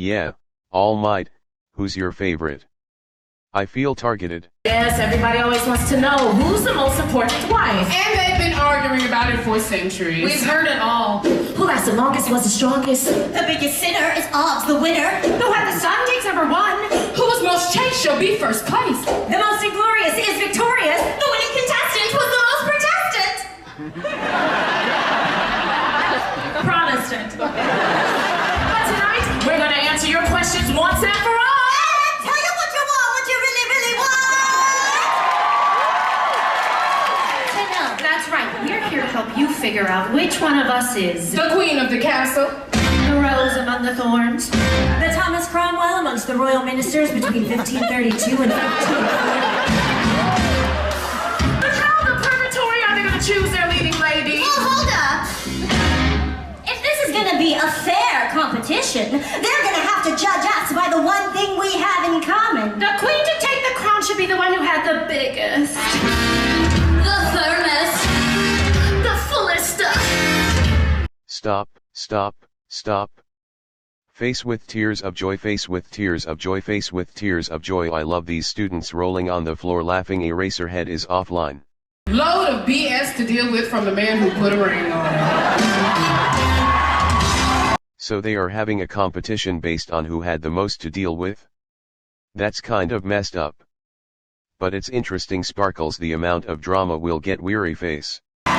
Yeah, All Might, who's your favorite? I feel targeted. Yes, everybody always wants to know who's the most important wife. And they've been arguing about it for centuries. We've heard it all. Who lasted the longest was the strongest. The biggest sinner is odds the winner. Who had the son takes number one. Who was most chaste shall be first place. The most inglorious is victorious. The winning contestant was the most Protestant. Protestant. But tonight, we're going to answer your questions once and for all. Tell you what you want, what you really, really want. To know. That's right. We're here to help you figure out which one of us is The queen of the castle. the rose among the thorns. The Thomas Cromwell amongst the royal ministers between 1532 and 1540. But how the purgatory are they going to choose their leading lady? Well, hold up. If this is gonna be a fair competition, they're gonna have to judge us by the one thing we have in common. The queen to take the crown should be the one who had the biggest, The thermos. the fullest. Stop, stop, stop. Face with tears of joy, face with tears of joy, face with tears of joy. I love these students rolling on the floor laughing. Eraserhead is offline. Load of BS to deal with from the man who put a ring on it. So they are having a competition based on who had the most to deal with? That's kind of messed up. But it's interesting. Sparkles, the amount of drama will get. Weary face. So, we're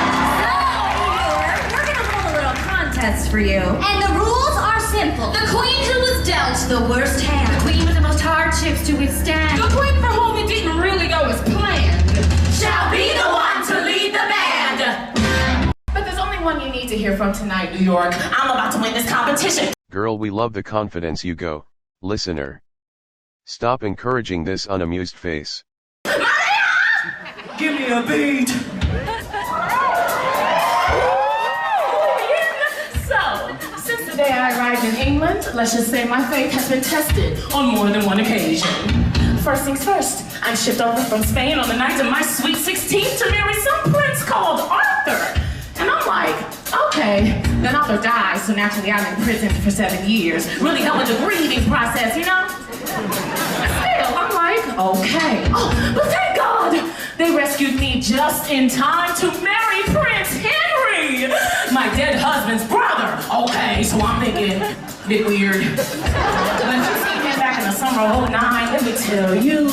gonna hold a little contest for you. And the rules are simple. The queen who was dealt the worst hand. The queen with the most hardships to withstand. The queen for whom it didn't really go as planned. Shall be the one to lead the band. But there's only one you need to hear from tonight, New York. I'm about to win this competition. Girl, we love the confidence you go. Listener. Stop encouraging this unamused face. Give me a beat. So, since the day I arrived in England, let's just say my faith has been tested on more than one occasion. First things first, I'm shipped over from Spain on the night of my sweet 16th to marry some prince called Arthur. And I'm like, okay, then Arthur dies, so naturally I'm in prison for 7 years. Really helping the grieving process, you know? Still, I'm like, okay. Oh, but thank God, they rescued me just in time to marry Prince Henry, my dead husband's brother. Okay, so I'm thinking, bit weird. When you see him back in the summer of '09, let me tell you,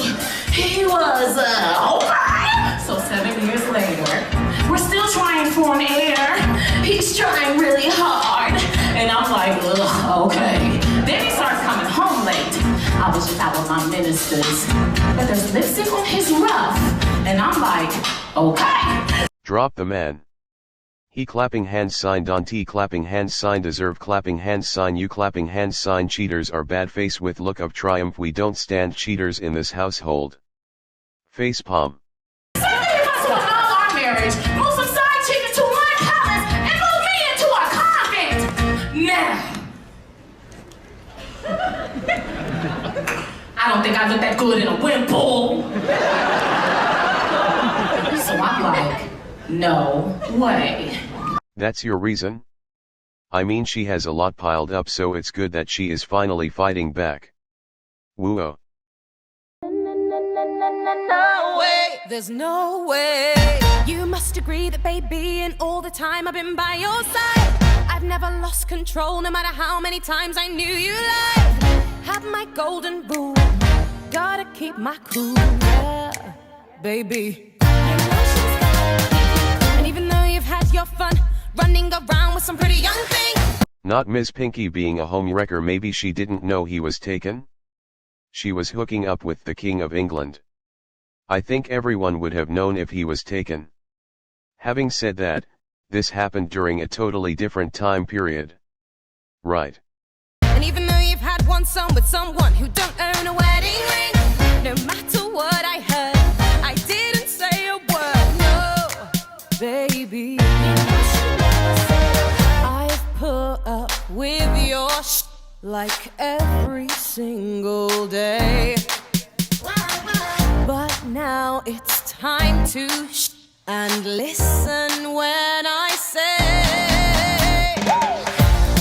he was, okay. So 7 years later, we're still trying for an heir. He's trying really hard. And I'm like, ugh, okay. Then he starts coming home late. I was just out with my ministers. But there's lipstick on his ruff. And I'm like, okay. Drop the man. He clapping hands sign. Dante clapping hands sign. Deserve clapping hands sign. You clapping hands sign. Cheaters are bad. Face with look of triumph. We don't stand cheaters in this household. Face palm. Somebody must want our marriage. Move some side chickens to one palace and move me into a convent. Now. I don't think I look that good in a wimple. So I'm like, no way. That's your reason? I mean, she has a lot piled up, so it's good that she is finally fighting back. Woo-oh. No way, there's no way. You must agree that, baby, and all the time I've been by your side, I've never lost control, no matter how many times I knew you lied. Have my golden rule, gotta keep my cool, yeah, baby. And even though you've had your fun running around with some pretty young thing. Not Miss Pinky being a homewrecker. Maybe she didn't know he was taken? She was hooking up with the King of England. I think everyone would have known if he was taken. Having said that, this happened during a totally different time period. Right. And even though you've had one son with someone who don't own a wedding ring, no matter what I heard, I didn't say a word, no, baby. I've put up with your like every single day. But now it's time to and listen when I say,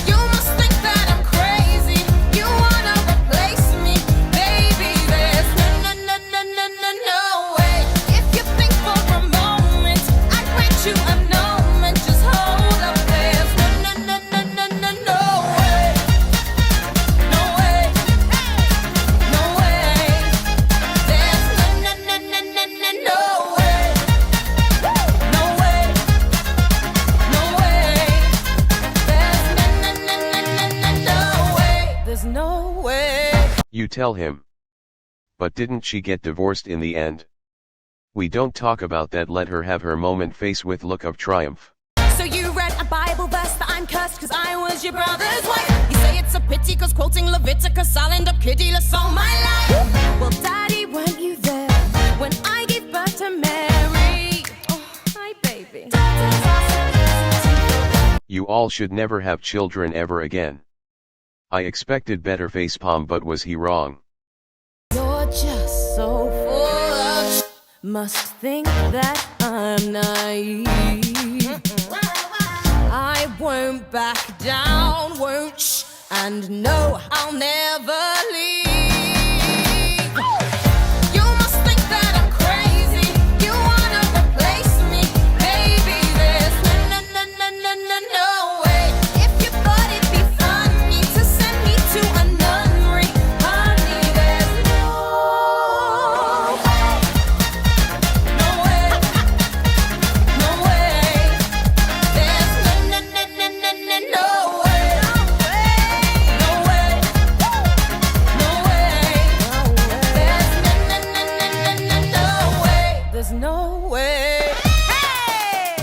you must think that I'm crazy. You wanna tell him. But didn't she get divorced in the end? We don't talk about that. Let her have her moment. Face with look of triumph. So you read a Bible verse that I'm cursed cause I was your brother's wife. You say it's a pity cause quoting Leviticus I'll end up kiddyless all my life. Well, Daddy, weren't you there when I gave birth to Mary? Oh, hi, baby. You all should never have children ever again. I expected better facepalm, but was he wrong? You're just so full of must think that I'm naive. I won't back down, won't and no, I'll never leave. You must think that I'm crazy. You wanna replace me, baby. There's no way. If you thought it'd be funny to send me to a nunnery, honey, there's no way. No way. No way. There's no way. No way. No way. There's no way. Hey!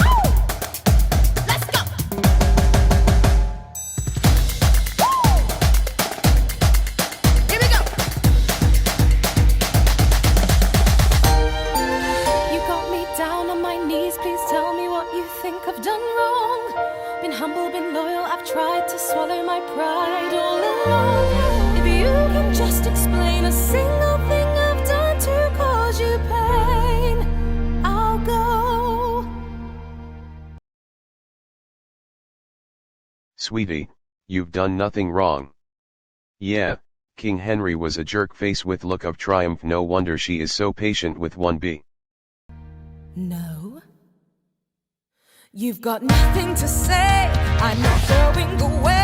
Oh! Let's go. Woo! Here we go. You got me down on my knees. Please tell me what you think I've done wrong. Been humble, been loyal. I've tried to swallow my pride all along. If you can just explain a single thing I've done to cause you pain, I'll go. Sweetie, you've done nothing wrong. Yeah, King Henry was a jerk. Face with look of triumph. No wonder she is so patient with 1B. No. You've got nothing to say. I'm not going away.